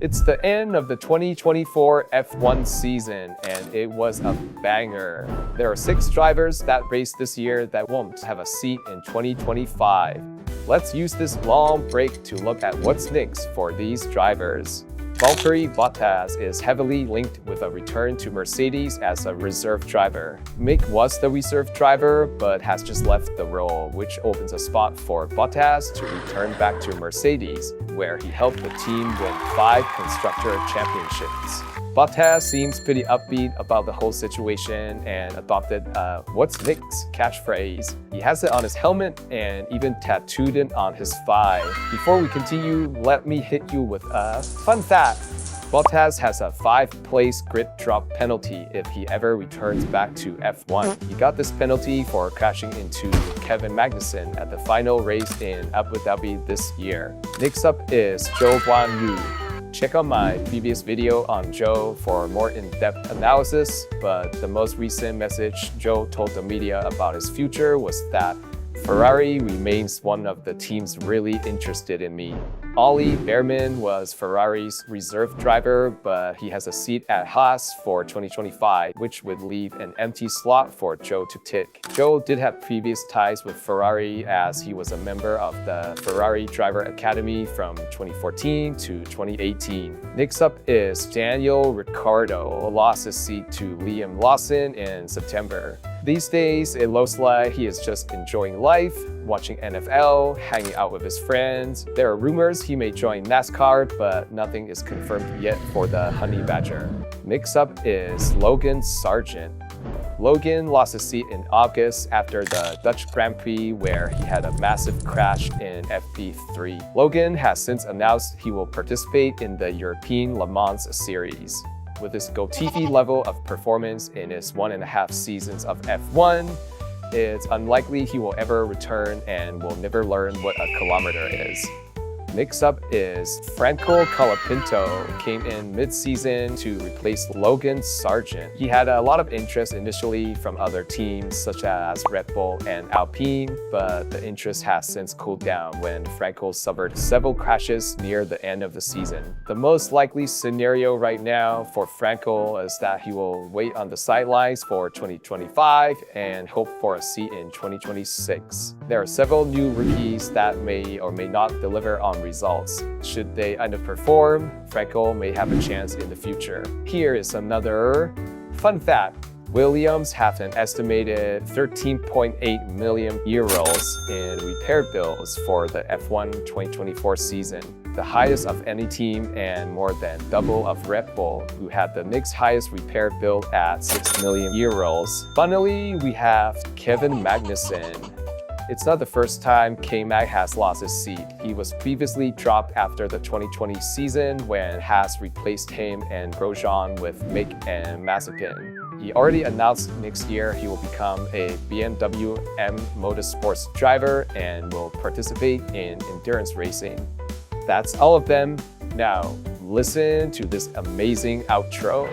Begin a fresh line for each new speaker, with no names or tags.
It's the end of the 2024 F1 season, and it was a banger. There are 6 drivers that raced this year that won't have a seat in 2025. Let's use this long break to look at what's next for these drivers. Valtteri Bottas is heavily linked with a return to Mercedes as a reserve driver. Mick was the reserve driver, but has just left the role, which opens a spot for Bottas to return back to Mercedes, where he helped the team win 5 constructor championships. Bottas seems pretty upbeat about the whole situation and adopted "What's next" catchphrase. He has it on his helmet and even tattooed it on his thigh. Before we continue, let me hit you with a fun fact. Bottas has a 5-place grid drop penalty if he ever returns back to F1. He got this penalty for crashing into Kevin Magnussen at the final race in Abu Dhabi this year. Next up is Zhou Guanyu. Check out my previous video on Zhou for more in-depth analysis, but the most recent message Zhou told the media about his future was that Ferrari remains one of the teams really interested in me. Ollie Bearman was Ferrari's reserve driver, but he has a seat at Haas for 2025, which would leave an empty slot for Zhou to take. Zhou did have previous ties with Ferrari as he was a member of the Ferrari Driver Academy from 2014 to 2018. Next up is Daniel Ricciardo, who lost his seat to Liam Lawson in September. These days, it looks like he is just enjoying life, watching NFL, hanging out with his friends. There are rumors he may join NASCAR, but nothing is confirmed yet for the Honey Badger. Next up is Logan Sargeant. Logan lost his seat in August after the Dutch Grand Prix, where he had a massive crash in FP3. Logan has since announced he will participate in the European Le Mans series. With his Gotifi level of performance in his 1.5 seasons of F1, it's unlikely he will ever return and will never learn what a kilometer is. Next up is Franco Colapinto, came in mid-season to replace Logan Sargeant. He had a lot of interest initially from other teams such as Red Bull and Alpine, but the interest has since cooled down when Franco suffered several crashes near the end of the season. The most likely scenario right now for Franco is that he will wait on the sidelines for 2025 and hope for a seat in 2026. There are several new rookies that may or may not deliver on results. Should they underperform, Franco may have a chance in the future. Here is another fun fact. Williams have an estimated 13.8 million euros in repair bills for the F1 2024 season, the highest of any team and more than double of Red Bull, who had the next highest repair bill at 6 million euros. Finally, we have Kevin Magnussen. It's not the first time K-Mag has lost his seat. He was previously dropped after the 2020 season when Haas replaced him and Grosjean with Mick and Mazepin. He already announced next year he will become a BMW M Motorsports driver and will participate in endurance racing. That's all of them. Now, listen to this amazing outro.